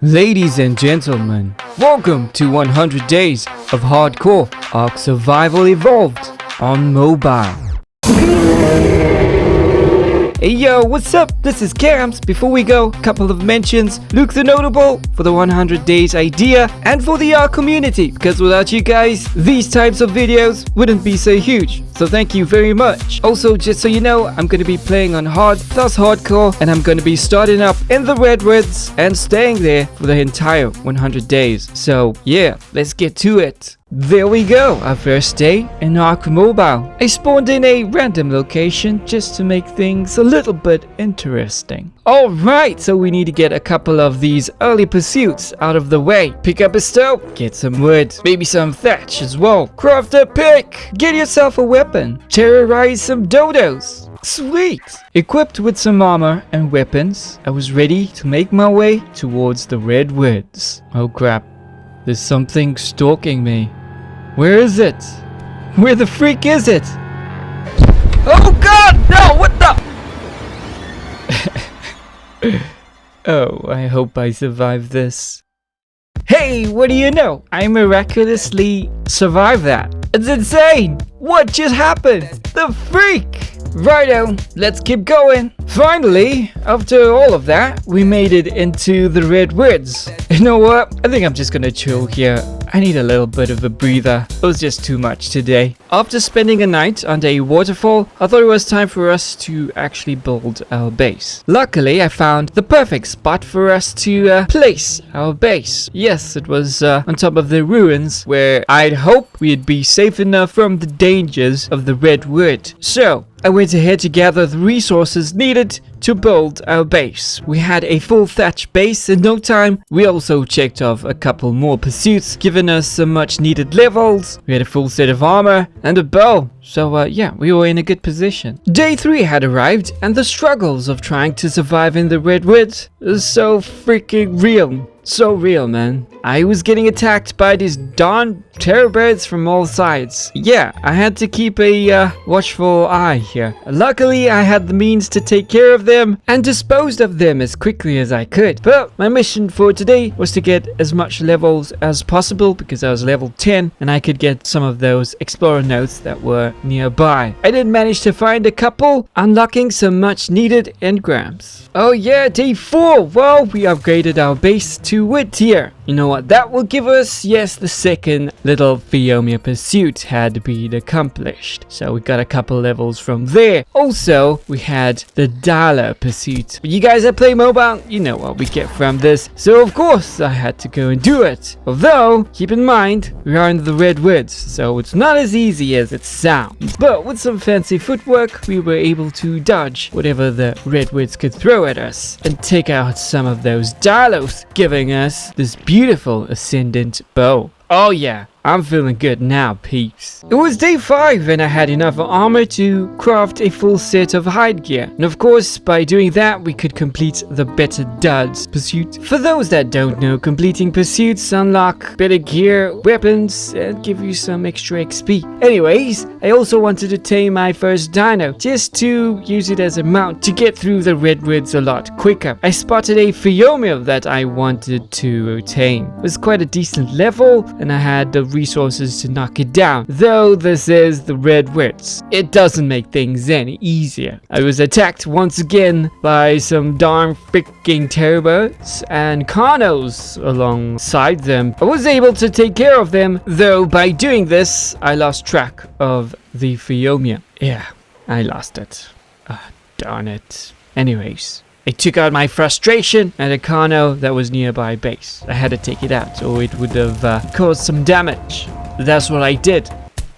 Ladies and gentlemen, welcome to 100 Days of Hardcore Ark Survival Evolved on mobile. Hey yo, what's up? This is Kamz. Before we go, couple of mentions. Luke thenotable for the 100 days idea and for the Ark community, because without you guys, these types of videos wouldn't be so huge. So thank you very much. Also, just so you know, I'm going to be playing on hard, thus hardcore, and I'm going to be starting up in the Redwoods and staying there for the entire 100 days. So yeah, let's get to it. There we go, our first day in Ark Mobile. I spawned in a random location just to make things a little bit interesting. Alright, so we need to get a couple of these early pursuits out of the way. Pick up a stove, get some wood, maybe some thatch as well. Craft a pick, get yourself a weapon, terrorize some dodos. Sweet! Equipped with some armor and weapons, I was ready to make my way towards the Redwoods. Oh crap. There's something stalking me. Where is it? Where the freak is it? Oh god! No! What the? Oh, I hope I survive this. Hey, what do you know? I miraculously survived that. It's insane! What just happened? The freak! Righto, let's keep going. Finally, after all of that, we made it into the Redwoods. You know what? I think I'm just gonna chill here. I need a little bit of a breather. It was just too much today. After spending a night under a waterfall, I thought it was time for us to actually build our base. Luckily, I found the perfect spot for us to place our base. Yes, it was on top of the ruins where I'd hope we'd be safe enough from the dangers of the Redwood. So, I went ahead to gather the resources needed to build our base. We had a full thatch base in no time. We also checked off a couple more pursuits, giving us some much needed levels. We had a full set of armor and a bow. So yeah, we were in a good position. Day 3 had arrived and the struggles of trying to survive in the Redwoods is so freaking real. So real, man. I was getting attacked by these darn terror birds from all sides. Yeah, I had to keep a watchful eye here. Luckily, I had the means to take care of them and disposed of them as quickly as I could. But my mission for today was to get as much levels as possible because I was level 10 and I could get some of those explorer notes that were nearby. I did manage to find a couple, unlocking some much needed engrams. Oh yeah, day 4. Well, we upgraded our base to wood tier. You know what that will give us? Yes, the second little Phiomia pursuit had been accomplished. So we got a couple levels from there. Also, we had the dollar pursuit. But you guys that play mobile, you know what we get from this. So of course, I had to go and do it. Although, keep in mind, we are in the Redwoods, so it's not as easy as it sounds. But with some fancy footwork, we were able to dodge whatever the Redwoods could throw at us and take out some of those dinos, giving us this beautiful ascendant bow. Oh yeah, I'm feeling good now, peeps. It was day 5 and I had enough armor to craft a full set of hide gear. And of course, by doing that, we could complete the butttt pursuit. For those that don't know, completing pursuits unlock better gear, weapons, and give you some extra XP. Anyways, I also wanted to tame my first dino, just to use it as a mount to get through the Redwoods a lot quicker. I spotted a Phiomia that I wanted to tame. It was quite a decent level, and I had the resources to knock it down. Though this is the Redwoods, it doesn't make things any easier. I was attacked once again by some darn freaking terror birds and carnos alongside them. I was able to take care of them, though by doing this, I lost track of the Phiomia. Yeah, I lost it. Darn it. Anyways, I took out my frustration at a carno that was nearby base. I had to take it out or it would have caused some damage. That's what I did.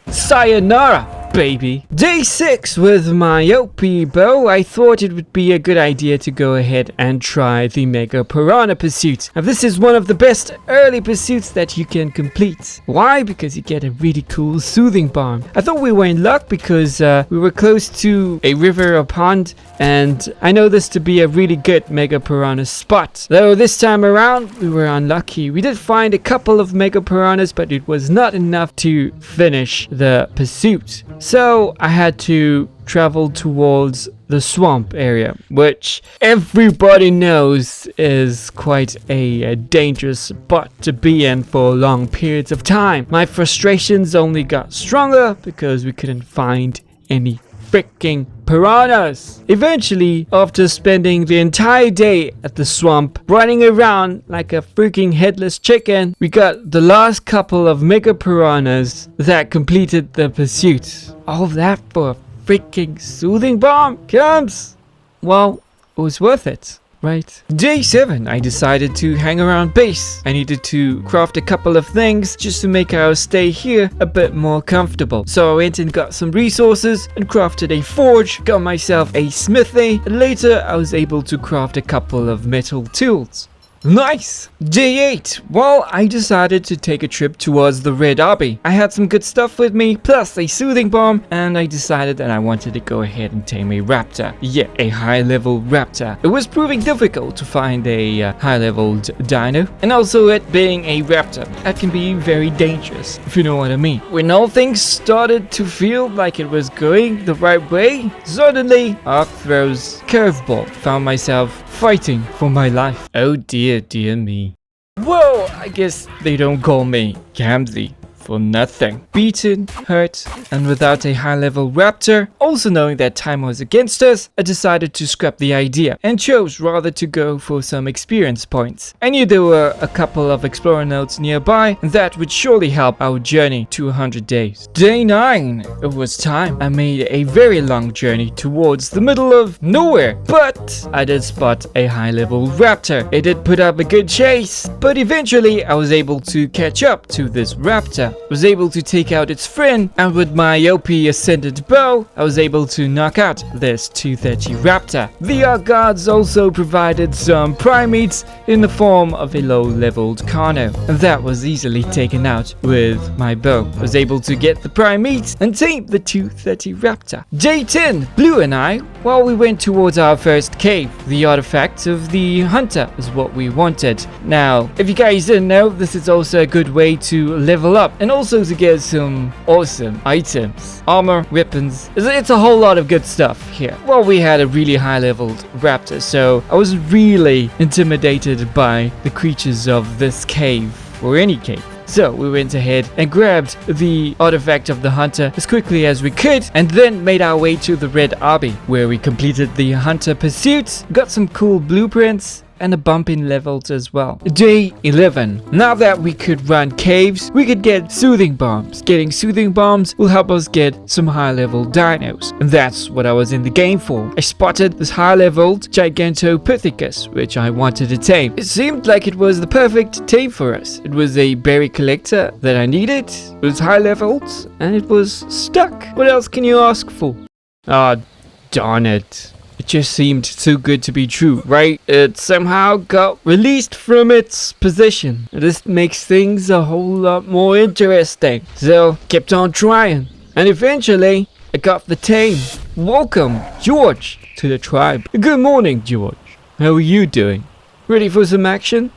Sayonara, baby. Day 6 with my OP bow, I thought it would be a good idea to go ahead and try the Mega Piranha pursuit. Now this is one of the best early pursuits that you can complete. Why? Because you get a really cool soothing balm. I thought we were in luck because we were close to a river or pond, and I know this to be a really good Mega Piranha spot. Though this time around we were unlucky. We did find a couple of Mega Piranhas, but it was not enough to finish the pursuit. So I had to travel towards the swamp area, which everybody knows is quite a dangerous spot to be in for long periods of time. My frustrations only got stronger because we couldn't find any freaking piranhas. Eventually, after spending the entire day at the swamp running around like a freaking headless chicken, we got the last couple of mega piranhas that completed the pursuit. All that for a freaking soothing bomb, Kamz. Well, it was worth it. Right. Day 7, I decided to hang around base. I needed to craft a couple of things just to make our stay here a bit more comfortable. So I went and got some resources and crafted a forge, got myself a smithy, and later I was able to craft a couple of metal tools. Nice! Day 8. Well, I decided to take a trip towards the Red Abbey. I had some good stuff with me, plus a soothing bomb, and I decided that I wanted to go ahead and tame a raptor. Yeah, a high-level raptor. It was proving difficult to find a high-leveled dino, and also it being a raptor, that can be very dangerous, if you know what I mean. When all things started to feel like it was going the right way, suddenly, Ark throws curveball. Found myself fighting for my life. Oh dear me. Whoa, I guess they don't call me Kamz for nothing. Beaten, hurt, and without a high-level raptor, also knowing that time was against us, I decided to scrap the idea and chose rather to go for some experience points. I knew there were a couple of explorer nodes nearby, and that would surely help our journey to 100 days. Day 9, it was time. I made a very long journey towards the middle of nowhere, but I did spot a high-level raptor. It did put up a good chase, but eventually I was able to catch up to this raptor. Was able to take out its friend, and with my OP ascended bow, I was able to knock out this 230 raptor. The Ark guards also provided some primates in the form of a low-leveled Carno, and that was easily taken out with my bow. Was able to get the primates and tame the 230 raptor. Day 10, Blue and I, while we went towards our first cave, the artifact of the hunter is what we wanted. Now, if you guys didn't know, this is also a good way to level up and also to get some awesome items, armor, weapons. It's a whole lot of good stuff here. Well, we had a really high leveled raptor, so I was really intimidated by the creatures of this cave, or any cave. So we went ahead and grabbed the artifact of the hunter as quickly as we could, and then made our way to the Red Abbey, where we completed the hunter pursuit, got some cool blueprints, and a bump in levels as well. Day 11. Now that we could run caves, we could get soothing bombs. Getting soothing bombs will help us get some high-level dinos, and that's what I was in the game for. I spotted this high-leveled Gigantopithecus, which I wanted to tame. It seemed like it was the perfect tame for us. It was a berry collector that I needed, it was high-leveled, and it was stuck. What else can you ask for? Ah, darn it. It just seemed too good to be true, right? It somehow got released from its position. This makes things a whole lot more interesting. So, kept on trying. And eventually, I got the tame. Welcome, George, to the tribe. Good morning, George. How are you doing? Ready for some action?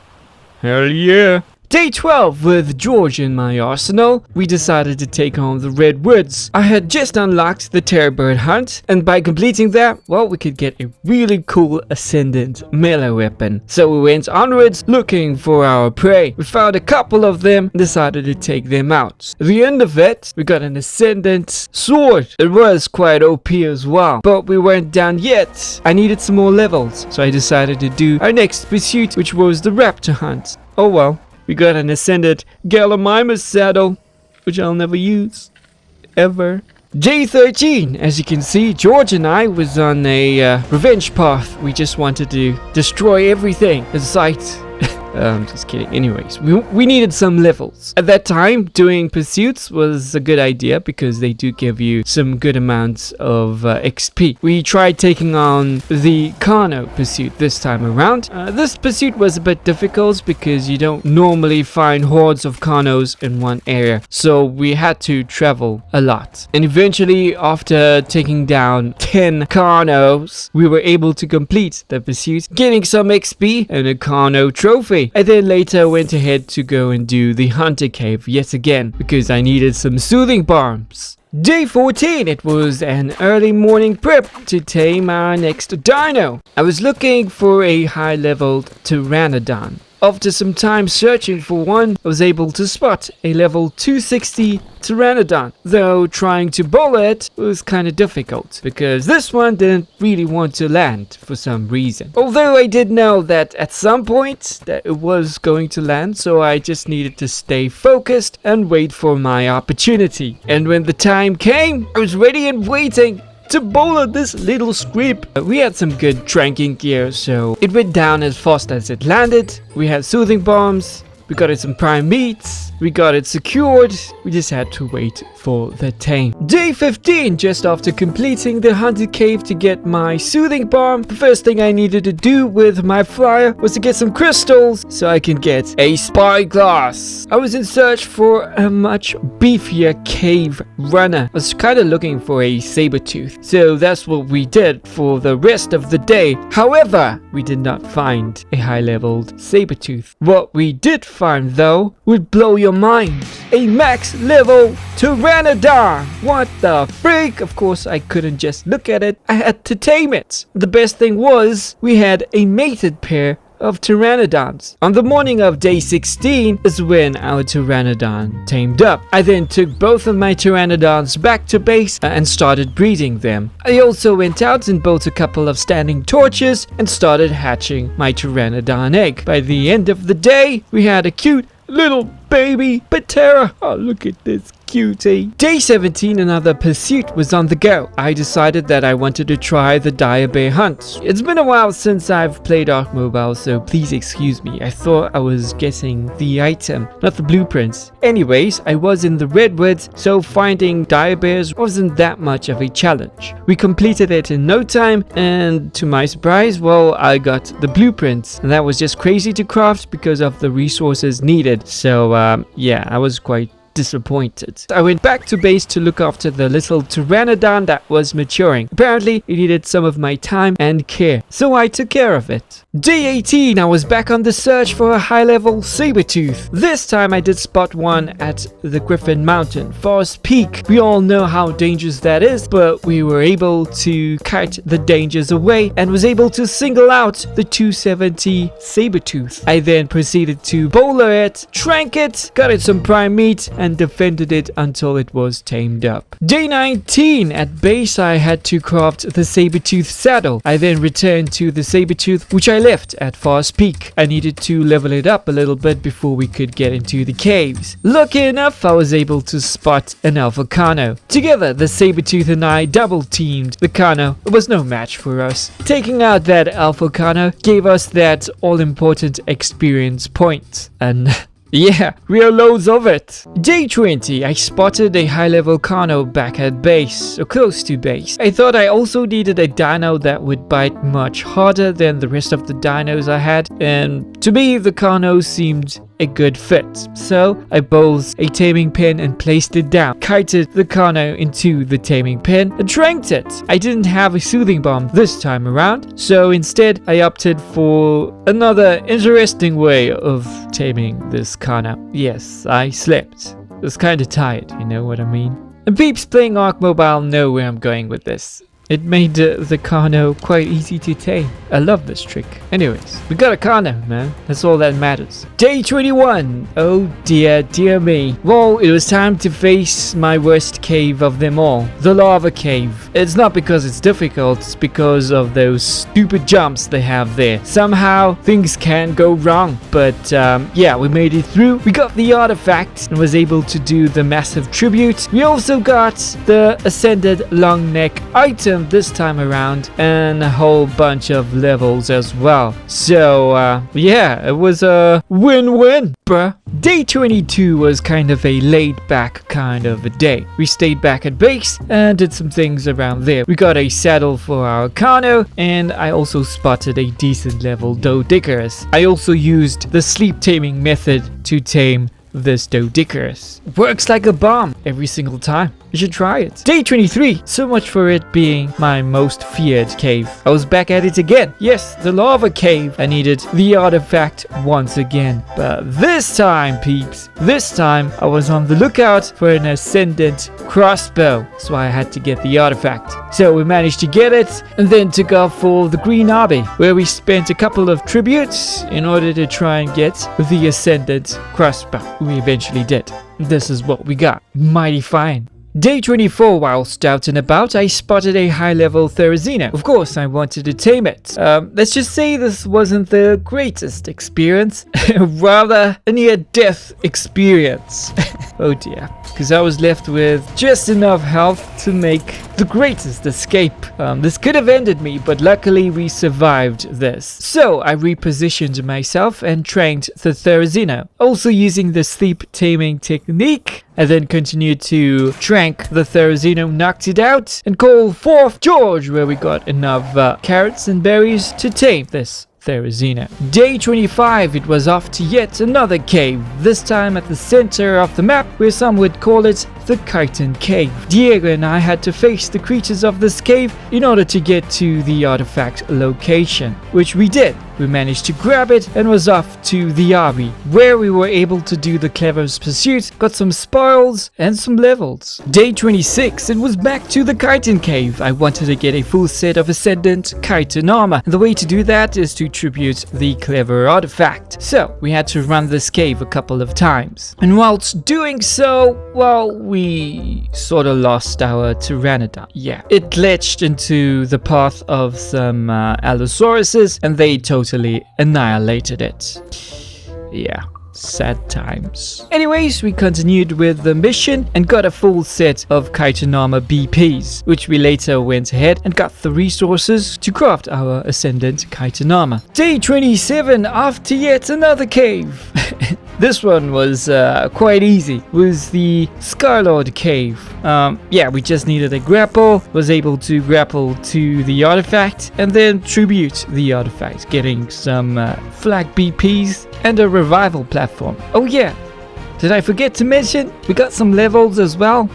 Hell yeah. Day 12, with George in my arsenal, we decided to take on the Redwoods. I had just unlocked the Terrorbird hunt, and by completing that, well, we could get a really cool Ascendant melee weapon. So we went onwards looking for our prey. We found a couple of them and decided to take them out. At the end of it, we got an Ascendant sword. It was quite OP as well, but we weren't done yet. I needed some more levels, so I decided to do our next pursuit, which was the Raptor hunt. Oh well. We got an Ascendant Gallimimus saddle, which I'll never use, ever. Day 13, as you can see, George and I was on a revenge path. We just wanted to destroy everything in sight. Just kidding. Anyways, we needed some levels. At that time, doing pursuits was a good idea because they do give you some good amounts of XP. We tried taking on the Carno pursuit this time around. This pursuit was a bit difficult because you don't normally find hordes of Carnos in one area. So we had to travel a lot. And eventually, after taking down 10 Carnos, we were able to complete the pursuit, getting some XP and a Carno trophy. I then later went ahead to go and do the Hunter Cave yet again because I needed some soothing bombs. Day 14, it was an early morning prep to tame our next dino. I was looking for a high-leveled pteranodon. After some time searching for one, I was able to spot a level 260 pteranodon, though trying to bowl it was kinda difficult, because this one didn't really want to land for some reason. Although I did know that at some point that it was going to land, so I just needed to stay focused and wait for my opportunity. And when the time came, I was ready and waiting to bowl at this little squib. We had some good tranking gear, so it went down as fast as it landed. We had soothing bombs, we got it some prime meats, we got it secured. We just had to wait for the tame. Day 15, just after completing the haunted cave to get my soothing bomb, the first thing I needed to do with my flyer was to get some crystals so I can get a spyglass. I was in search for a much beefier cave runner. I was kind of looking for a saber-tooth, so that's what we did for the rest of the day. However, we did not find a high-leveled saber-tooth. What we did find, though, would blow your mind. A max level pteranodon. What the freak? Of course, I couldn't just look at it. I had to tame it. The best thing was we had a mated pair of pteranodons. On the morning of day 16 is when our pteranodon tamed up. I then took both of my pteranodons back to base and started breeding them. I also went out and built a couple of standing torches and started hatching my pteranodon egg. By the end of the day, we had a cute little baby Patera. Oh, look at this cutie. Day 17, another pursuit was on the go. I decided that I wanted to try the dire bear hunt. It's been a while since I've played Ark Mobile, so please excuse me. I thought I was getting the item, not the blueprints. Anyways, I was in the Redwoods, so finding dire bears wasn't that much of a challenge. We completed it in no time, and to my surprise, well, I got the blueprints, and that was just crazy to craft because of the resources needed. So yeah, I was quite disappointed. I went back to base to look after the little pteranodon that was maturing. Apparently, it needed some of my time and care, so I took care of it. Day 18, I was back on the search for a high-level saber-tooth. This time I did spot one at the Griffin Mountain, Forest Peak. We all know how dangerous that is, but we were able to kite the dangers away and was able to single out the 270 saber-tooth. I then proceeded to bowler it, trank it, got it some prime meat, and defended it until it was tamed up. Day 19, at base I had to craft the saber-tooth saddle. I then returned to the saber-tooth, which I left at Forest Peak. I needed to level it up a little bit before we could get into the caves. Lucky enough, I was able to spot an alpha Kano. Together, the saber-tooth and I double teamed the Kano. It was no match for us. Taking out that alpha Kano gave us that all-important experience point. And yeah, real loads of it. Day 20, I spotted a high-level Kano back at base, or close to base. I thought I also needed a dino that would bite much harder than the rest of the dinos I had, and to me, the Kano seemed a good fit. So I bowled a taming pin and placed it down, kited the Kano into the taming pin and tranked it. I didn't have a soothing bomb this time around, so instead I opted for another interesting way of taming this Kano. Yes, I slept. I was kinda tired, you know what I mean? And peeps playing Ark Mobile know where I'm going with this. It made the Kano quite easy to tame. I love this trick. Anyways, we got a Kano, man. That's all that matters. Day 21. Oh dear, dear me. Well, it was time to face my worst cave of them all. The lava cave. It's not because it's difficult, it's because of those stupid jumps they have there. Somehow, things can go wrong. But yeah, we made it through. We got the artifact and was able to do the massive tribute. We also got the ascended long neck item this time around and a whole bunch of levels as well. So yeah, it was a win-win, bruh. Day 22 was kind of a laid back kind of a day. We stayed back at base and did some things around there. We got a saddle for our Kano, and I also spotted a decent level Doedicurus. I also used the sleep taming method to tame this Doedicurus. Works like a bomb every single time. You should try it. Day 23. So much for it being my most feared cave. I was back at it again. Yes, the lava cave. I needed the artifact once again. But this time, peeps, this time I was on the lookout for an ascendant crossbow. So I had to get the artifact. So we managed to get it and then took off for the Green Abbey, where we spent a couple of tributes in order to try and get the ascendant crossbow. We eventually did. This is what we got. Mighty fine. Day 24, whilst out and about, I spotted a high-level Therizino. Of course, I wanted to tame it. Let's just say this wasn't the greatest experience. Rather, a near-death experience. Oh dear. Because I was left with just enough health to make the greatest escape. This could have ended me, but luckily we survived this. So I repositioned myself and trained the Therizino, also using the sleep taming technique. I then continued to trank the Therizino, knocked it out, and called forth George, where we got enough carrots and berries to tame this Therizino. Day 25, it was off to yet another cave, this time at the center of the map, where some would call it the Chitin Cave. Diego and I had to face the creatures of this cave in order to get to the artifact location, which we did. We managed to grab it and was off to the Abbey, where we were able to do the clever's pursuit, got some spoils and some levels. Day 26, it was back to the Chitin Cave. I wanted to get a full set of Ascendant Chitin armor, and the way to do that is to tribute the clever artifact. So we had to run this cave a couple of times, and whilst doing so, well, we sort of lost our Pteranodon. Yeah, it glitched into the path of some Allosauruses, and they totally annihilated it. Yeah, sad times. Anyways, we continued with the mission and got a full set of Chitin armor BPs, which we later went ahead and got the resources to craft our Ascendant Chitin armor. Day 27, after yet another cave. This one was quite easy. It was the Scarlord Cave. Yeah, we just needed a grapple, was able to grapple to the artifact, and then tribute the artifact, getting some flag BPs and a revival platform. Oh yeah, did I forget to mention, we got some levels as well.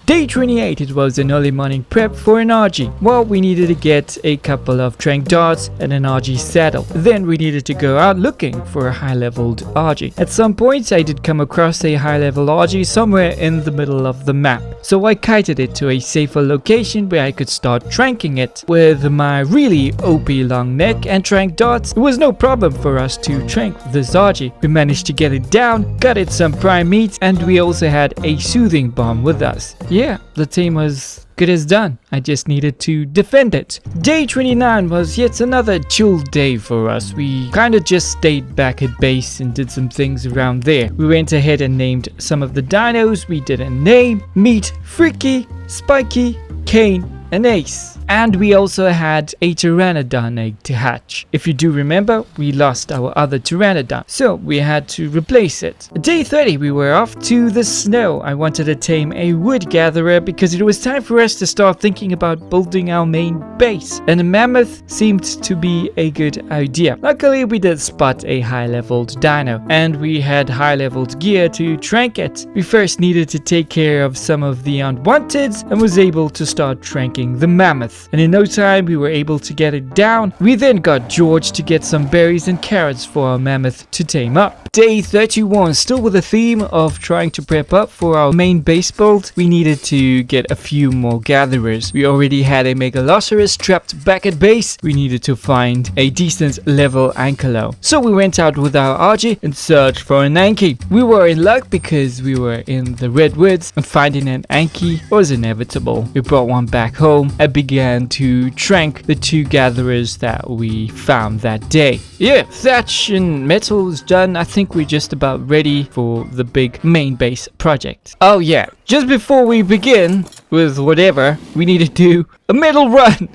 Day 28, it was an early morning prep for an RG. Well, we needed to get a couple of trank darts and an RG saddle. Then we needed to go out looking for a high-leveled RG. At some point, I did come across a high-level RG somewhere in the middle of the map. So I kited it to a safer location where I could start tranking it. With my really OP long neck and trank darts, it was no problem for us to trank this RG. We managed to get it down, got it some prime meat, and we also had a soothing bomb with us. Yeah, the team was good as done. I just needed to defend it. Day 29 was yet another chill day for us. We kind of just stayed back at base and did some things around there. We went ahead and named some of the dinos we didn't name: Meat, Freaky, Spiky, Kane, and Ace. And we also had a Pteranodon egg to hatch. If you do remember, we lost our other Pteranodon, so we had to replace it. Day 30, we were off to the snow. I wanted to tame a wood gatherer because it was time for us to start thinking about building our main base, and a mammoth seemed to be a good idea. Luckily, we did spot a high-leveled dino, and we had high-leveled gear to trank it. We first needed to take care of some of the unwanteds and was able to start tranking the mammoth. And in no time, we were able to get it down. We then got George to get some berries and carrots for our mammoth to tame up. Day 31, still with the theme of trying to prep up for our main base build, we needed to get a few more gatherers. We already had a Megalosaurus trapped back at base. We needed to find a decent level Ankylo. So we went out with our RG and searched for an Anky. We were in luck because we were in the Redwoods, and finding an Anky was inevitable. We brought one back home and began to trank the two gatherers that we found that day. Yeah, thatch and metal is done. I think we're just about ready for the big main base project. Oh yeah, just before we begin with whatever, we need to do a metal run.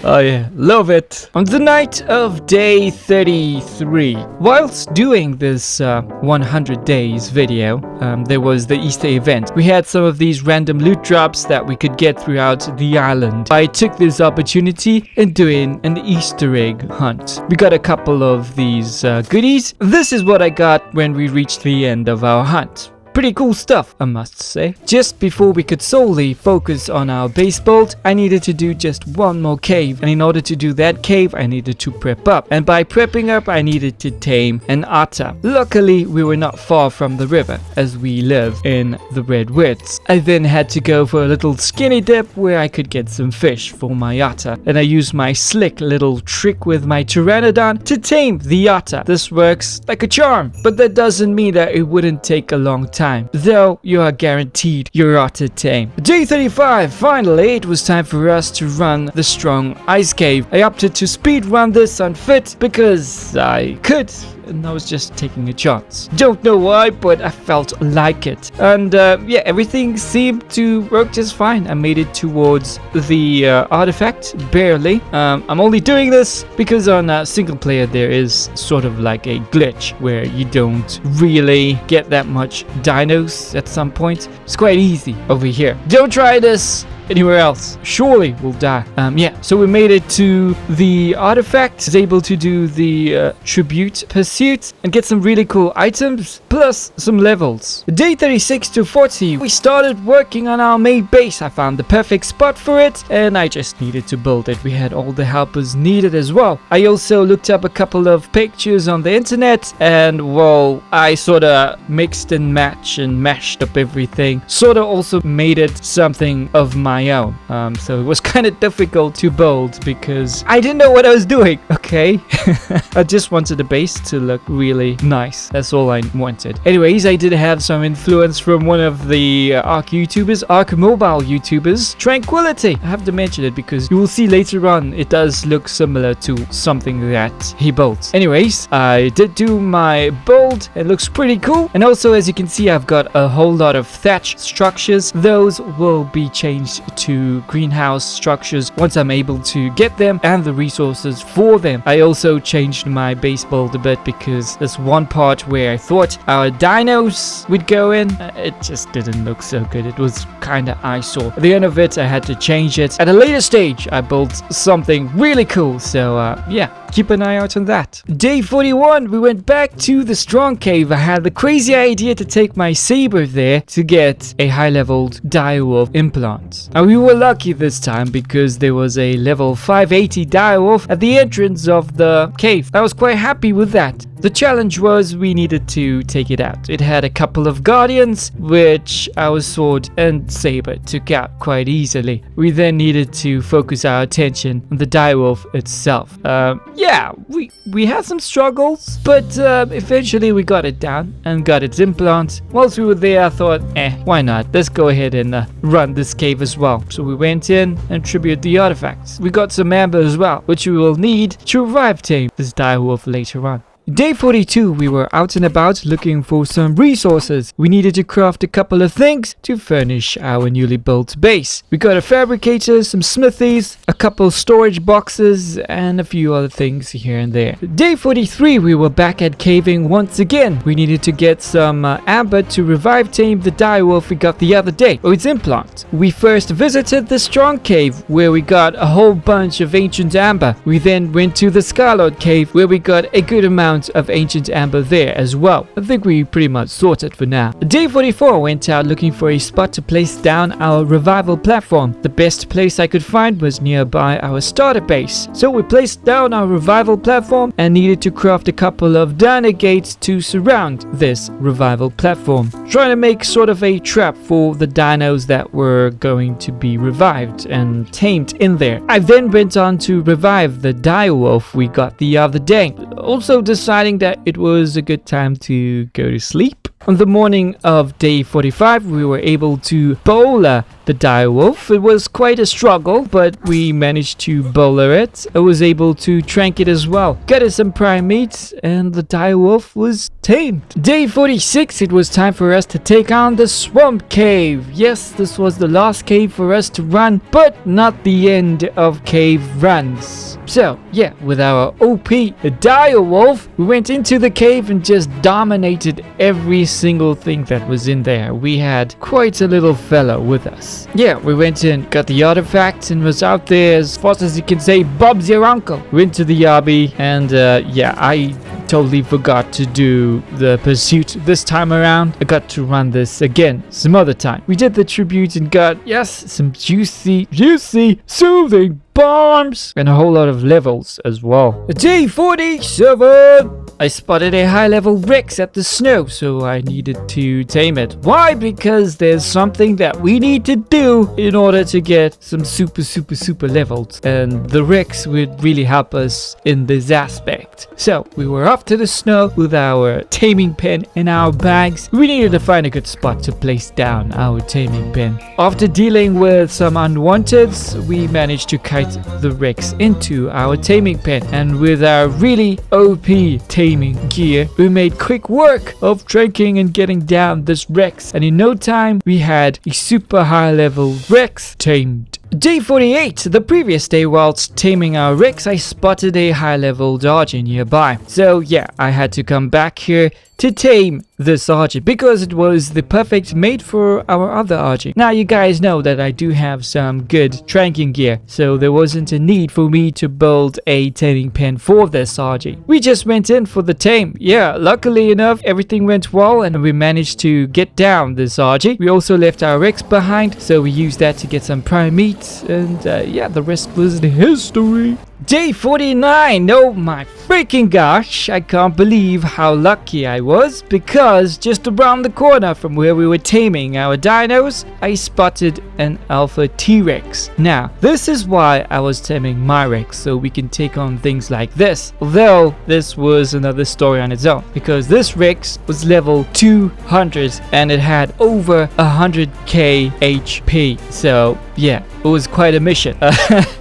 Oh yeah, love it. On the night of day 33, whilst doing this 100 days video, there was the Easter event. We had some of these random loot drops that we could get throughout the island. I took this opportunity in doing an Easter egg hunt. We got a couple of these goodies. This is what I got when we reached the end of our hunt. Pretty cool stuff, I must say. Just before we could solely focus on our base build, I needed to do just one more cave. And in order to do that cave, I needed to prep up. And by prepping up, I needed to tame an otter. Luckily, we were not far from the river, as we live in the Redwoods. I then had to go for a little skinny dip where I could get some fish for my otter. And I used my slick little trick with my pteranodon to tame the otter. This works like a charm, but that doesn't mean that it wouldn't take a long time. Though you are guaranteed your otter tame. Day 35, finally, it was time for us to run the strong ice cave. I opted to speed run this on foot because I could, and I was just taking a chance. Don't know why, but I felt like it. And yeah, everything seemed to work just fine. I made it towards the artifact, barely. I'm only doing this because on single player there is sort of like a glitch where you don't really get that much dinos at some point. It's quite easy over here. Don't try this anywhere else. Surely we'll die. Yeah, so we made it to the artifact. Was able to do the tribute pursuit and get some really cool items plus some levels. Day 36 to 40, we started working on our main base. I found the perfect spot for it and I just needed to build it. We had all the helpers needed as well. I also looked up a couple of pictures on the internet and well, I sort of mixed and matched and mashed up everything. Sort of also made it something of my own. So it was kind of difficult to build because I didn't know what I was doing. Okay. I just wanted the base to look really nice. That's all I wanted. Anyways, I did have some influence from one of the Ark YouTubers, Ark Mobile YouTubers, Tranquility. I have to mention it because you will see later on it does look similar to something that he built. Anyways, I did do my build. It looks pretty cool. And also, as you can see, I've got a whole lot of thatch structures. Those will be changed to greenhouse structures once I'm able to get them and the resources for them. I also changed my base build a bit because there's one part where I thought our dinos would go in. It just didn't look so good. It was kind of eyesore. At the end of it, I had to change it. At a later stage, I built something really cool. So yeah, keep an eye out on that. Day 41, we went back to the strong cave. I had the crazy idea to take my saber there to get a high-leveled direwolf implant. Now we were lucky this time because there was a level 580 direwolf at the entrance of the cave. I was quite happy with that. The challenge was we needed to take it out. It had a couple of guardians, which our sword and saber took out quite easily. We then needed to focus our attention on the direwolf itself. Yeah, we had some struggles, but eventually we got it down and got its implant. Whilst we were there, I thought, why not? Let's go ahead and run this cave as well. So we went in and tribute the artifacts. We got some amber as well, which we will need to revive tame this direwolf later on. Day 42, we were out and about looking for some resources. We needed to craft a couple of things to furnish our newly built base. We got a fabricator, some smithies, a couple storage boxes, and a few other things here and there. Day 43, we were back at caving once again. We needed to get some amber to revive tame the direwolf we got the other day, or its implant. We first visited the strong cave where we got a whole bunch of ancient amber. We then went to the Scarlet cave where we got a good amount of ancient amber there as well. I think we pretty much sorted for now. Day 44, went out looking for a spot to place down our revival platform. The best place I could find was nearby our starter base. So we placed down our revival platform and needed to craft a couple of dino gates to surround this revival platform. Trying to make sort of a trap for the dinos that were going to be revived and tamed in there. I then went on to revive the direwolf we got the other day. Also deciding that it was a good time to go to sleep. On the morning of day 45, we were able to bowler the dire wolf. It was quite a struggle, but we managed to bowler it. I was able to trank it as well. Got us some prime meat, and the dire wolf was tamed. Day 46, it was time for us to take on the swamp cave. Yes, this was the last cave for us to run, but not the end of cave runs. So, yeah, with our OP dire wolf, we went into the cave and just dominated every single thing that was in there. We had quite a little fellow with us. Yeah, we went in, got the artifacts, and was out there as fast as you can say, Bob's your uncle. Went to the obby, and yeah, I totally forgot to do the pursuit this time around. I got to run this again some other time. We did the tribute and got, yes, some juicy, soothing bombs and a whole lot of levels as well. Day 47! I spotted a high level Rex at the snow, so I needed to tame it. Why? Because there's something that we need to do in order to get some super levels, and the Rex would really help us in this aspect. So we were off to the snow with our taming pen in our bags. We needed to find a good spot to place down our taming pen. After dealing with some unwanteds, we managed to kite the Rex into our taming pen, and with our really OP taming gear, we made quick work of tranking and getting down this Rex, and in no time we had a super high level Rex tamed. Day 48, the previous day whilst taming our Rex, I spotted a high level Argy nearby. So yeah, I had to come back here to tame this Argy because it was the perfect mate for our other Argy. Now you guys know that I do have some good tranking gear, so there wasn't a need for me to build a taming pen for this Argy. We just went in for the tame. Yeah, luckily enough, everything went well and we managed to get down this Argy. We also left our Rex behind, so we used that to get some prime meat, and yeah, the rest was history. Day 49, oh my freaking gosh, I can't believe how lucky I was, because just around the corner from where we were taming our dinos, I spotted an alpha T-Rex. Now, this is why I was taming my Rex, so we can take on things like this, although this was another story on its own, because this Rex was level 200 and it had over 100k HP, so yeah, it was quite a mission.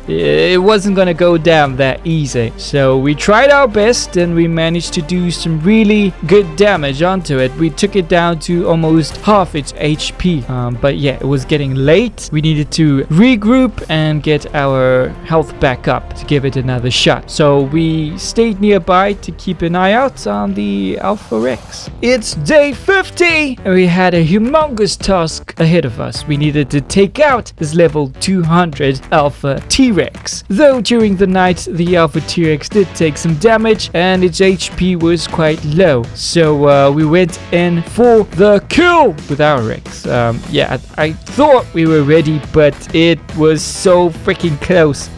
It wasn't gonna go down that easy, so we tried our best and we managed to do some really good damage onto it. We took it down to almost half its HP, but yeah, it was getting late. We needed to regroup and get our health back up to give it another shot, so we stayed nearby to keep an eye out on the Alpha Rex. It's day 50 and we had a humongous task ahead of us. We needed to take out this level 200 Alpha T-Rex. Though during the night the Alpha T-Rex did take some damage and its HP was quite low, so we went in for the kill with our Rex. Yeah, I thought we were ready, but it was so freaking close.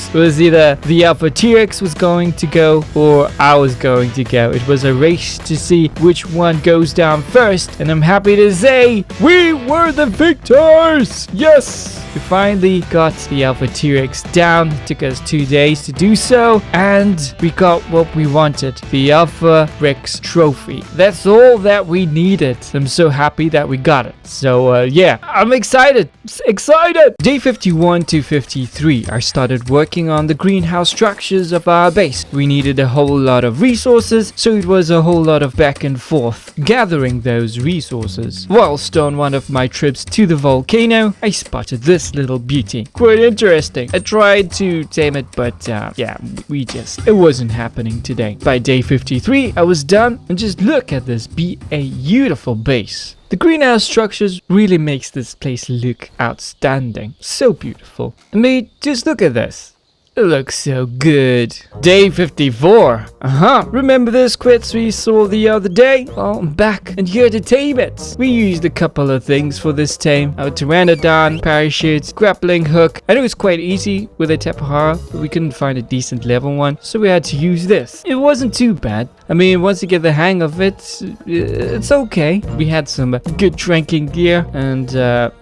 It was either the Alpha T-Rex was going to go or I was going to go. It was a race to see which one goes down first, and I'm happy to say we were the victors. Yes, we finally got the Alpha T-Rex down. It took us 2 days to do so, and we got what we wanted, the Alpha Rex trophy. That's all that we needed. I'm so happy that we got it. So yeah, I'm excited. Day 51 to 53, I started working on the greenhouse structures of our base. We needed a whole lot of resources, so it was a whole lot of back and forth gathering those resources. Whilst on one of my trips to the volcano, I spotted this little beauty. Quite interesting. I tried to tame it, but yeah, it wasn't happening today. By day 53, I was done, and just look at this beautiful base. The greenhouse structures really makes this place look outstanding. So beautiful. I mean, just look at this. It looks so good. Day 54. Remember those quits we saw the other day? Well, I'm back and here to tame it. We used a couple of things for this tame. Our pteranodon, parachute, grappling hook. I know it's quite easy with a Tapahara, but we couldn't find a decent level one, so we had to use this. It wasn't too bad. I mean, once you get the hang of it, it's okay. We had some good tranking gear, and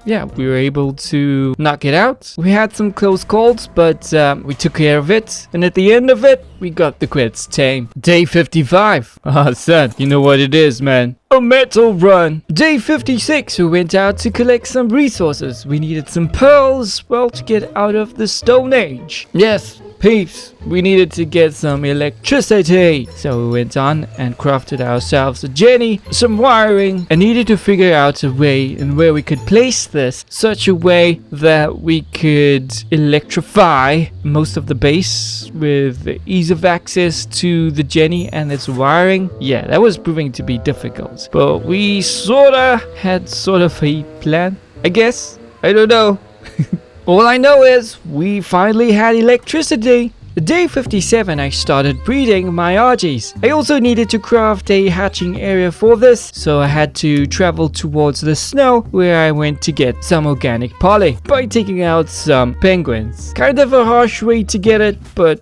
yeah, we were able to knock it out. We had some close calls, but we took care of it, and at the end of it, we got the quits tame. Day 55. Ah, son, you know what it is, man. A metal run. Day 56, we went out to collect some resources. We needed some pearls, well, to get out of the Stone Age. Yes, peeps, we needed to get some electricity. So we went on and crafted ourselves a jenny, some wiring, and needed to figure out a way in where we could place this such a way that we could electrify most of the base with ease of access to the jenny and its wiring. Yeah, that was proving to be difficult, but we sorta had sort of a plan, I guess. I don't know. All I know is we finally had electricity. Day 57, I started breeding my Argies. I also needed to craft a hatching area for this, so I had to travel towards the snow where I went to get some organic poly by taking out some penguins. Kind of a harsh way to get it, but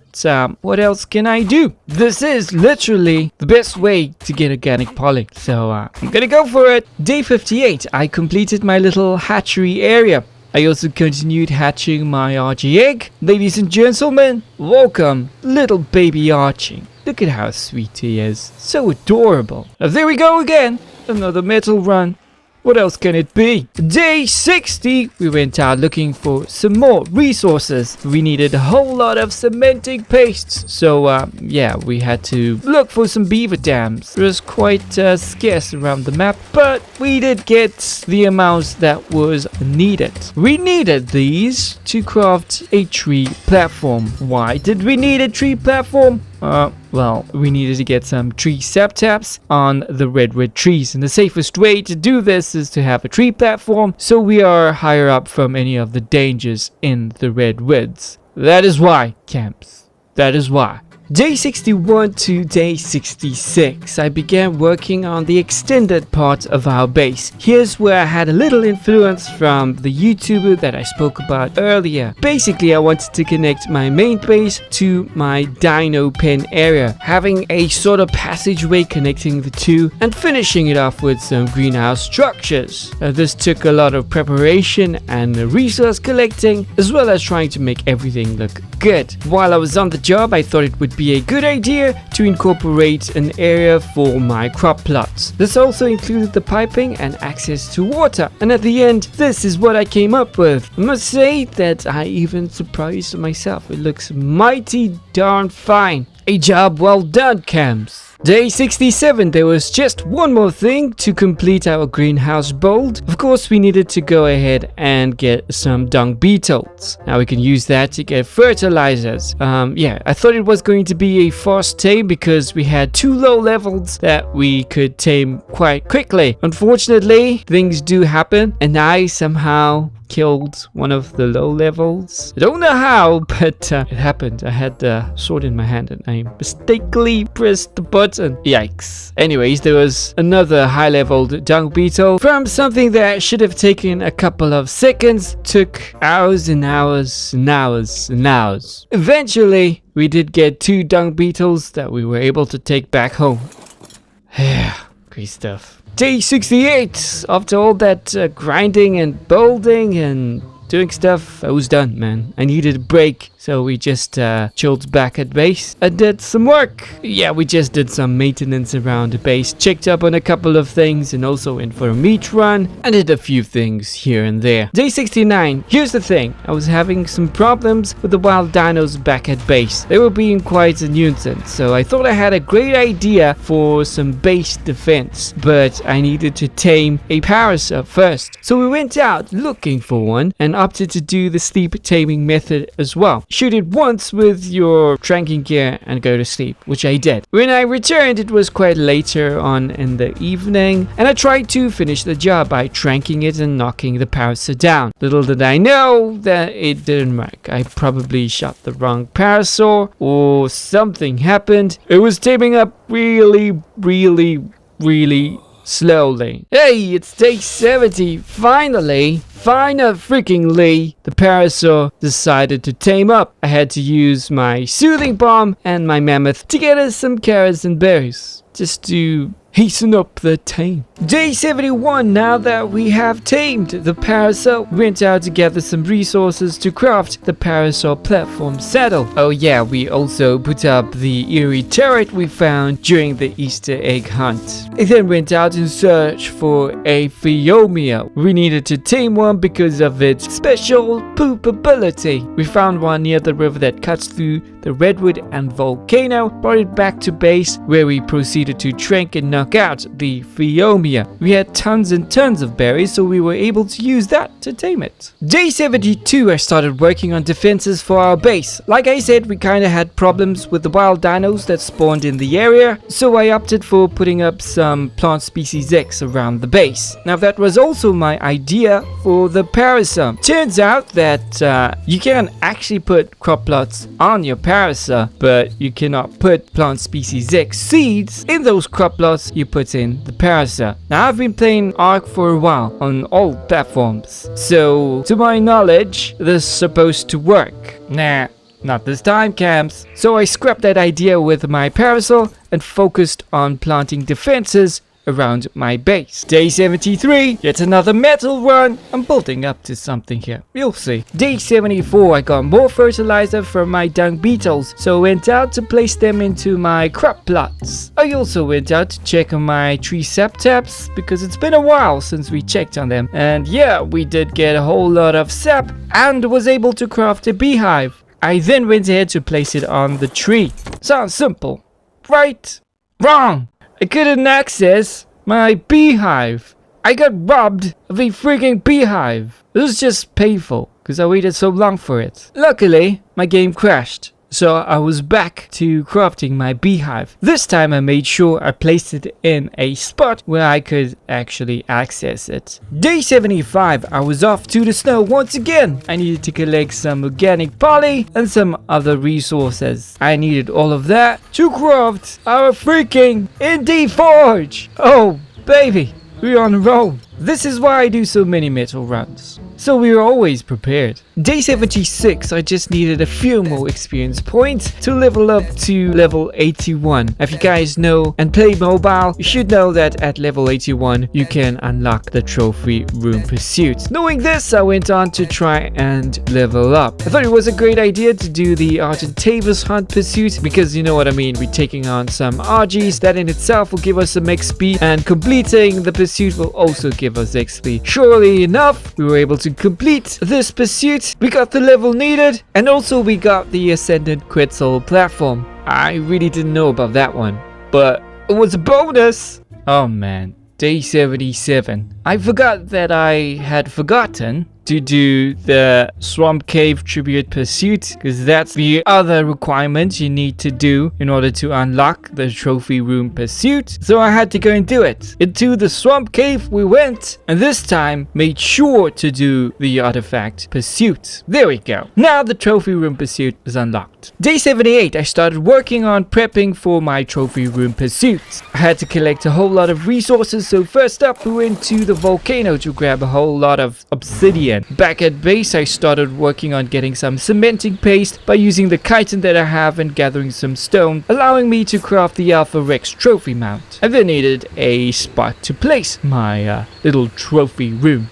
what else can I do? This is literally the best way to get organic poly, so I'm gonna go for it. Day 58, I completed my little hatchery area. I also continued hatching my Archie egg. Ladies and gentlemen, welcome little baby Archie. Look at how sweet he is. So adorable. There we go again. Another metal run. What else can it be? Day 60, we went out looking for some more resources. We needed a whole lot of cementing pastes. So, yeah, we had to look for some beaver dams. It was quite scarce around the map, but we did get the amounts that was needed. We needed these to craft a tree platform. Why did we need a tree platform? Well, we needed to get some tree sap-taps on the redwood trees, and the safest way to do this is to have a tree platform so we are higher up from any of the dangers in the redwoods. That is why, Kamz. That is why. Day 61 to day 66, I began working on the extended part of our base. Here's where I had a little influence from the YouTuber that I spoke about earlier. Basically, I wanted to connect my main base to my dino pen area, having a sort of passageway connecting the two and finishing it off with some greenhouse structures. This took a lot of preparation and resource collecting, as well as trying to make everything look good. While I was on the job, I thought it would be a good idea to incorporate an area for my crop plots. This also included the piping and access to water, and at the end, this is what I came up with. I must say that I even surprised myself. It looks mighty darn fine. A job well done, Kamz. Day 67, there was just one more thing to complete our greenhouse build. Of course, we needed to go ahead and get some dung beetles. Now we can use that to get fertilizers. Yeah, I thought it was going to be a fast tame because we had 2 low levels that we could tame quite quickly. Unfortunately, things do happen, and I somehow killed one of the low levels. I don't know how, but it happened. I had the sword in my hand and I mistakenly pressed the button. Yikes. Anyways, there was another high leveled dung beetle from something that should have taken a couple of seconds. Took hours and hours and hours and hours. Eventually, we did get 2 dung beetles that we were able to take back home. Yeah, great stuff. Day 68, after all that grinding and building and doing stuff, I was done, man. I needed a break, so we just chilled back at base and did some work. Yeah, we just did some maintenance around the base, checked up on a couple of things, and also went for a meat run, and did a few things here and there. Day 69, here's the thing. I was having some problems with the wild dinos back at base. They were being quite a nuisance, so I thought I had a great idea for some base defense, but I needed to tame a parasite first. So we went out looking for one, and opted to do the sleep taming method as well. Shoot it once with your tranking gear and go to sleep, which I did. When I returned, it was quite later on in the evening, and I tried to finish the job by tranking it and knocking the parasite down. Little did I know that it didn't work. I probably shot the wrong parasaur, or something happened. It was taming up really slowly. Hey, it's day 70. Finally, freaking the parasaur decided to tame up. I had to use my soothing bomb and my mammoth to get us some carrots and berries, just to hasten up the tame. Day 71, now that we have tamed the parasol, we went out to gather some resources to craft the parasol platform saddle. Oh yeah, we also put up the eerie turret we found during the Easter egg hunt. I then went out in search for a Phiomia. We needed to tame one because of its special poop ability. We found one near the river that cuts through the redwood and volcano, brought it back to base where we proceeded to trank and knock out the Phiomia. We had tons and tons of berries, so we were able to use that to tame it. Day 72, I started working on defenses for our base. Like I said, we kinda had problems with the wild dinos that spawned in the area, so I opted for putting up some plant species X around the base. Now that was also my idea for the parasol. Turns out that you can actually put crop plots on your parasol, but you cannot put plant species X seeds in those crop plots you put in the parasol. Now I've been playing Ark for a while on all platforms, so to my knowledge this is supposed to work. Nah, not this time, Kamz. So I scrapped that idea with my parasol and focused on planting defenses around my base. Day 73, yet another metal run. I'm building up to something here, you'll see. Day 74, I got more fertilizer from my dung beetles, so I went out to place them into my crop plots. I also went out to check on my tree sap taps because it's been a while since we checked on them, and yeah, we did get a whole lot of sap and was able to craft a beehive. I then went ahead to place it on the tree. Sounds simple, right? Wrong! I couldn't access my beehive. I got robbed of a freaking beehive. It was just painful because I waited so long for it. Luckily, my game crashed, so I was back to crafting my beehive. This time I made sure I placed it in a spot where I could actually access it. Day 75, I was off to the snow once again. I needed to collect some organic poly and some other resources. I needed all of that to craft our freaking indie forge. Oh baby, we're on a roll. This is why I do so many metal runs, so we were always prepared. Day 76, I just needed a few more experience points to level up to level 81. If you guys know and play mobile, you should know that at level 81 you can unlock the trophy room pursuit. Knowing this, I went on to try and level up. I thought it was a great idea to do the Ardent Taver's Hunt pursuit because you know what I mean, we're taking on some RGs that in itself will give us some XP, and completing the pursuit will also give us XP. Surely enough, we were able to complete this pursuit. We got the level needed, and also we got the Ascendant Quetzal platform. I really didn't know about that one, but it was a bonus. Oh man, day 77. I forgot that I had forgotten to do the Swamp Cave Tribute Pursuit, because that's the other requirement you need to do in order to unlock the Trophy Room Pursuit. So I had to go and do it. Into the Swamp Cave we went, and this time made sure to do the Artifact Pursuit. There we go. Now the Trophy Room Pursuit is unlocked. Day 78, I started working on prepping for my Trophy Room Pursuit. I had to collect a whole lot of resources, so first up we went to the volcano to grab a whole lot of obsidian. Back at base, I started working on getting some cementing paste by using the chitin that I have and gathering some stone, allowing me to craft the Alpha Rex trophy mount. I then needed a spot to place my little trophy room.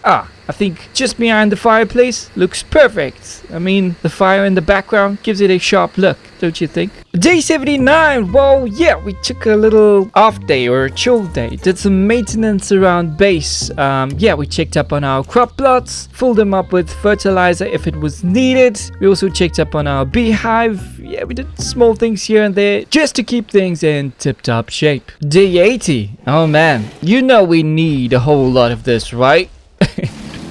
I think just behind the fireplace looks perfect. I mean, the fire in the background gives it a sharp look, don't you think? Day 79, well, yeah, we took a little off day or a chill day. Did some maintenance around base. Yeah, we checked up on our crop plots, filled them up with fertilizer if it was needed. We also checked up on our beehive. Yeah, we did small things here and there just to keep things in tip-top shape. Day 80, oh man, you know we need a whole lot of this, right?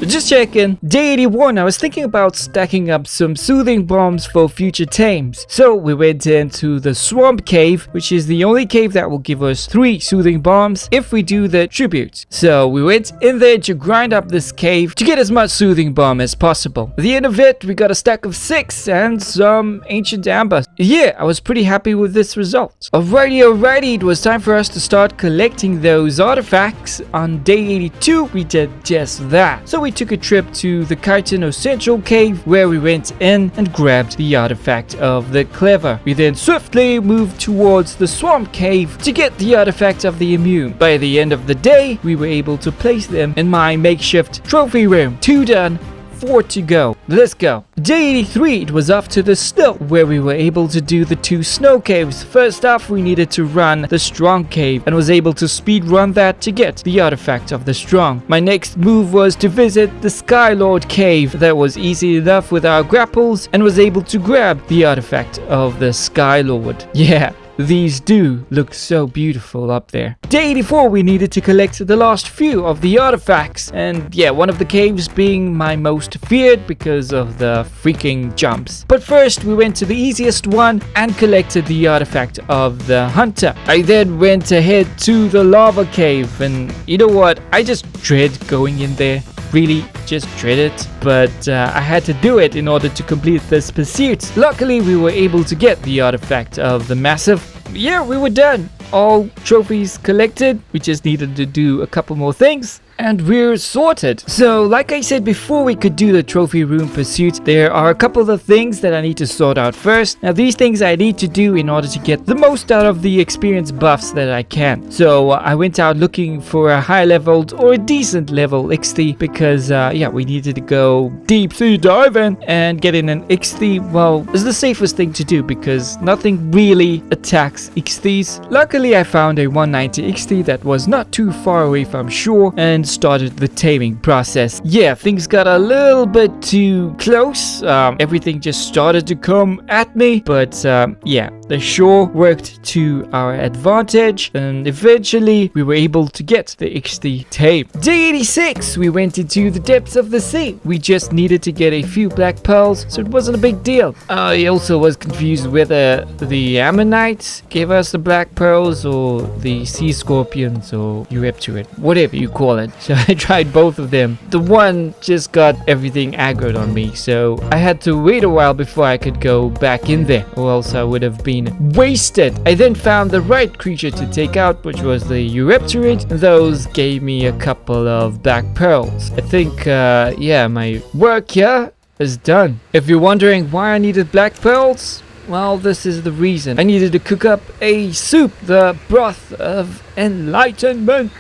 Just checking. Day 81, I was thinking about stacking up some soothing bombs for future tames. So we went into the swamp cave, which is the only cave that will give us 3 soothing bombs if we do the tribute. So we went in there to grind up this cave to get as much soothing bomb as possible. At the end of it, we got a stack of 6 and some ancient amber. Yeah, I was pretty happy with this result. Alrighty, it was time for us to start collecting those artifacts. On day 82, we did just that. So we we took a trip to the Chitin or Central Cave, where we went in and grabbed the artifact of the Clever. We then swiftly moved towards the Swamp Cave to get the artifact of the Immune. By the end of the day, we were able to place them in my makeshift trophy room. 2 done. 4 to go. Let's go. Day 83, it was off to the snow, where we were able to do the 2 snow caves. First off, we needed to run the Strong Cave and was able to speed run that to get the artifact of the Strong. My next move was to visit the Skylord Cave. That was easy enough with our grapples and was able to grab the artifact of the Skylord. Yeah. These do look so beautiful up there. Day 84, we needed to collect the last few of the artifacts. And yeah, one of the caves being my most feared because of the freaking jumps. But first, we went to the easiest one and collected the artifact of the Hunter. I then went ahead to the Lava Cave. And you know what? I just dread going in there. Really just dread it, but I had to do it in order to complete this pursuit. Luckily, we were able to get the artifact of the Massive. Yeah, we were done. All trophies collected. We just needed to do a couple more things and we're sorted. So like I said before we could do the trophy room pursuit, there are a couple of things that I need to sort out first. Now these things I need to do in order to get the most out of the experience buffs that I can. So I went out looking for a high leveled or a decent level XT because yeah, we needed to go deep sea diving and getting an XT, well, is the safest thing to do because nothing really attacks XTs. Luckily I found a 190 XT that was not too far away from shore and started the taming process. Yeah, things got a little bit too close. Everything just started to come at me, but yeah, the shore worked to our advantage and eventually we were able to get the XT tame. Day 86, we went into the depths of the sea. We just needed to get a few black pearls, so it wasn't a big deal. I also was confused whether the ammonites gave us the black pearls or the sea scorpions or Eurypterid, whatever you call it. So I tried both of them. The one just got everything aggroed on me, so I had to wait a while before I could go back in there, or else I would have been wasted. I then found the right creature to take out, which was the Eurypterid. Those gave me a couple of black pearls. I think, yeah, my work here is done. If you're wondering why I needed black pearls, well, this is the reason. I needed to cook up a soup, the broth of enlightenment.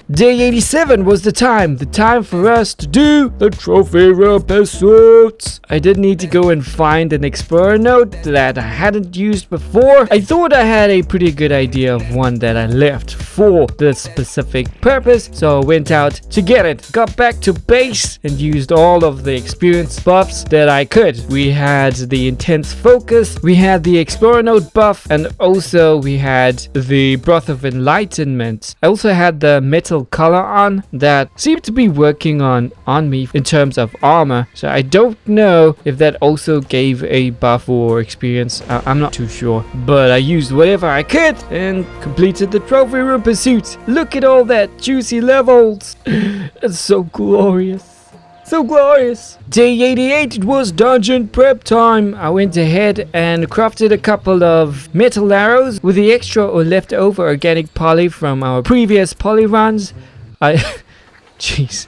Day 87 was the time for us to do the trophy room pursuits. I did need to go and find an explorer node that I hadn't used before. I thought I had a pretty good idea of one that I left for this specific purpose, so I went out to get it. Got back to base and used all of the experience buffs that I could. We had the intense focus, we had the explorer node buff, and also we had the broth of enlightenment. I also had the metal color on that seemed to be working on me in terms of armor, so I don't know if that also gave a buff or experience. I'm not too sure, but I used whatever I could and completed the trophy room pursuit. Look at all that juicy levels. It's so glorious. So glorious. Day 88, it was dungeon prep time. I went ahead and crafted a couple of metal arrows with the extra or leftover organic poly from our previous poly runs. Jeez,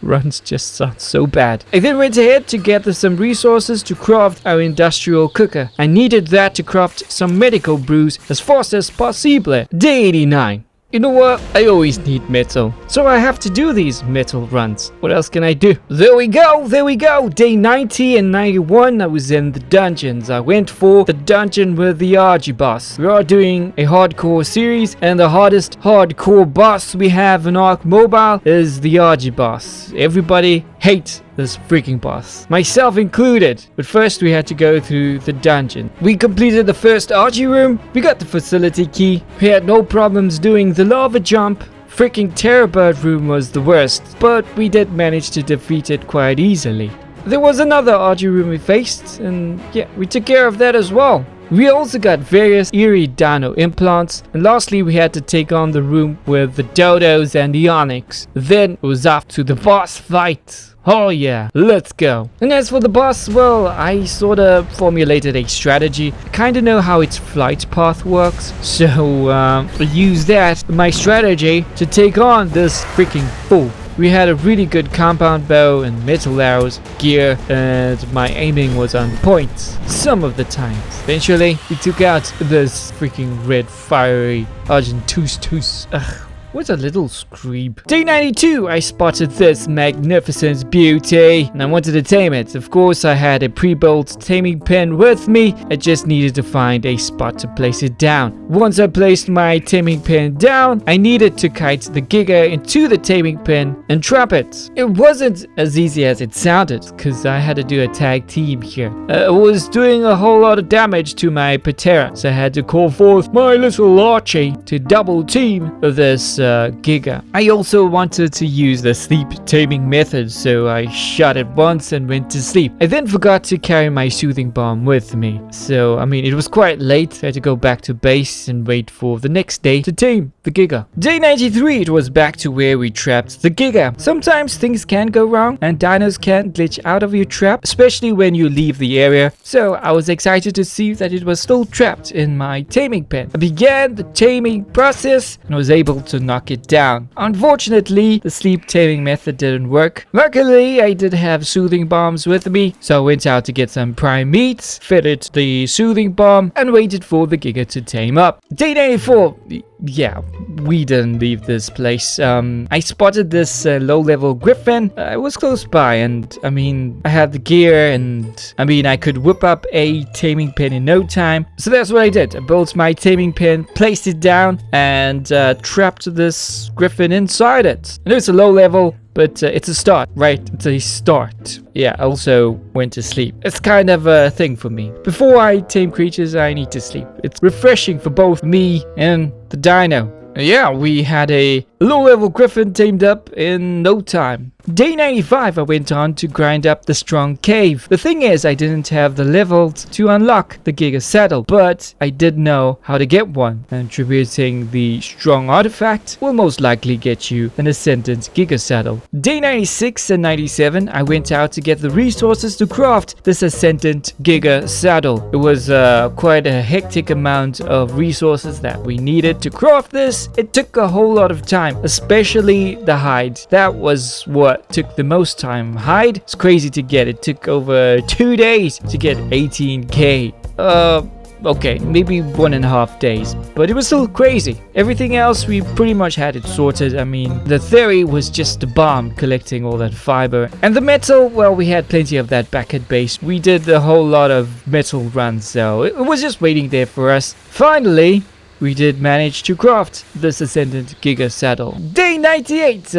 runs just sound so bad. I then went ahead to gather some resources to craft our industrial cooker. I needed that to craft some medical brews as fast as possible. Day 89. You know what? I always need metal, so I have to do these metal runs. What else can I do? There we go. Day 90 and 91, I was in the dungeons. I went for the dungeon with the RG boss. We are doing a hardcore series, and the hardest hardcore boss we have in Ark Mobile is the RG boss. Everybody hates this freaking boss, myself included. But first we had to go through the dungeon. We completed the first RG room, we got the facility key, we had no problems doing the lava jump. Freaking Terrorbird room was the worst, but we did manage to defeat it quite easily. There was another RG room we faced, and yeah, we took care of that as well. We also got various eerie dino implants, and lastly we had to take on the room with the dodos and the onyx. Then it was off to the boss fight. Oh yeah, let's go. And as for the boss, well, I sorta formulated a strategy. I kinda know how its flight path works, so I used that, my strategy, to take on this freaking fool. We had a really good compound bow and metal arrows, gear, and my aiming was on point some of the times. Eventually, we took out this freaking red fiery Argentus. Ugh. What a little screeb. Day 92, I spotted this magnificent beauty and I wanted to tame it. Of course, I had a pre-built taming pen with me. I just needed to find a spot to place it down. Once I placed my taming pen down, I needed to kite the giga into the taming pen and trap it. It wasn't as easy as it sounded because I had to do a tag team here. I was doing a whole lot of damage to my Patera, so I had to call forth my little Archie to double team this giga. I also wanted to use the sleep taming method, so I shot it once and went to sleep. I then forgot to carry my soothing bomb with me, so I mean it was quite late. I had to go back to base and wait for the next day to tame the giga. Day 93, it was back to where we trapped the giga. Sometimes things can go wrong and dinos can glitch out of your trap, especially when you leave the area, so I was excited to see that it was still trapped in my taming pen. I began the taming process and was able to knock it down. Unfortunately, the sleep taming method didn't work. Luckily, I did have soothing bombs with me, so I went out to get some prime meat, fitted the soothing bomb, and waited for the giga to tame up. Day 94. Yeah, we didn't leave this place. I spotted this low-level griffin. I was close by, and I mean, I had the gear, and I mean, I could whip up a taming pen in no time. So that's what I did. I built my taming pen, placed it down, and trapped this griffin inside it. I know it's a low level, but it's a start, right? It's a start. Yeah, I also went to sleep. It's kind of a thing for me. Before I tame creatures, I need to sleep. It's refreshing for both me and the dino. Yeah, we had a low-level griffin tamed up in no time. Day 95, I went on to grind up the strong cave. The thing is, I didn't have the levels to unlock the giga saddle, but I did know how to get one. Attributing the strong artifact will most likely get you an ascendant giga saddle. Day 96 and 97, I went out to get the resources to craft this ascendant giga saddle. It was quite a hectic amount of resources that we needed to craft this. It took a whole lot of time, especially the hide. That was what took the most time. Hide, it's crazy to get. It took over 2 days to get 18k. Okay, maybe 1.5 days, but it was still crazy. Everything else, we pretty much had it sorted. I mean, the theory was just the bomb collecting all that fiber. And the metal, well, we had plenty of that back at base. We did a whole lot of metal runs, so it was just waiting there for us. Finally, we did manage to craft this ascendant giga saddle. Day 98,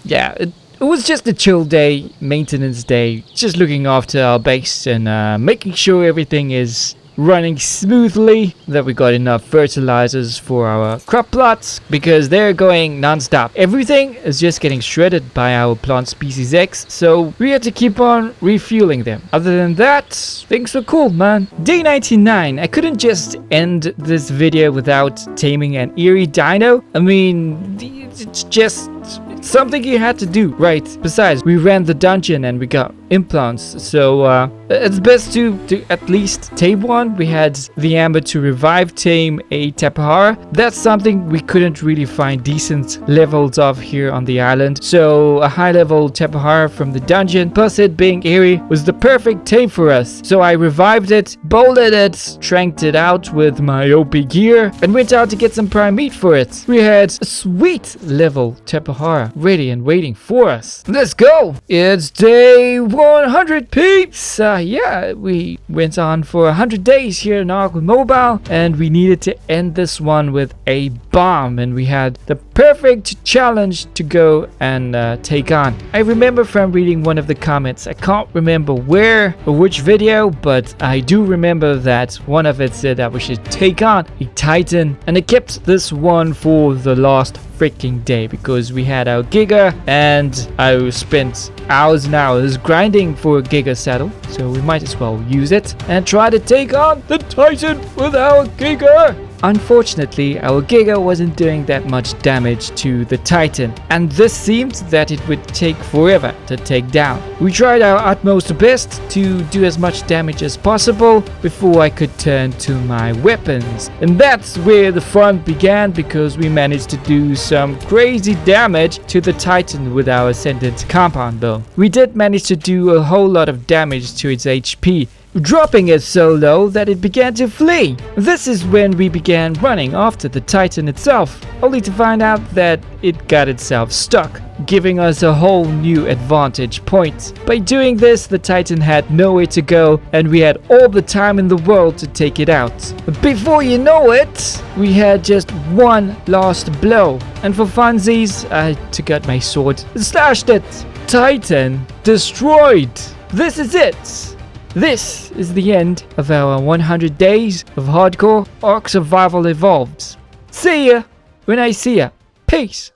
yeah, it was just a chill day, maintenance day, just looking after our base and making sure everything is running smoothly, that we got enough fertilizers for our crop plots because they're going non-stop. Everything is just getting shredded by our plant species X, so we had to keep on refueling them. Other than that, things were cool, man. Day 99, I couldn't just end this video without taming an eerie dino. I mean, it's just something you had to do, right? Besides, we ran the dungeon and we got implants, so it's best to at least tame one. We had the amber to revive tame a Tapahara. That's something we couldn't really find decent levels of here on the island, so a high level Tapahara from the dungeon plus it being eerie was the perfect tame for us. So I revived it, bolted it, tranked it out with my OP gear, and went out to get some prime meat for it. We had a sweet level Tapahara ready and waiting for us. Let's go! It's day 100, peeps! Yeah, we went on for 100 days here in Ark Mobile, and we needed to end this one with a bomb, and we had the perfect challenge to go and take on. I remember from reading one of the comments, I can't remember where or which video, but I do remember that one of it said that we should take on a Titan, and I kept this one for the last freaking day because we had our giga and I spent hours and hours grinding for a giga saddle, so we might as well use it and try to take on the Titan with our giga. Unfortunately, our Giga wasn't doing that much damage to the Titan, and this seemed that it would take forever to take down. We tried our utmost best to do as much damage as possible before I could turn to my weapons. And that's where the fun began, because we managed to do some crazy damage to the Titan with our Ascendant compound bow. We did manage to do a whole lot of damage to its HP, dropping it so low that it began to flee. This is when we began running after the Titan itself, only to find out that it got itself stuck, giving us a whole new advantage point. By doing this, the Titan had nowhere to go, and we had all the time in the world to take it out. Before you know it, we had just one last blow, and for funsies, I took out my sword, slashed it. Titan destroyed. This is it. This is the end of our 100 days of hardcore Ark Survival Evolved. See ya when I see ya. Peace.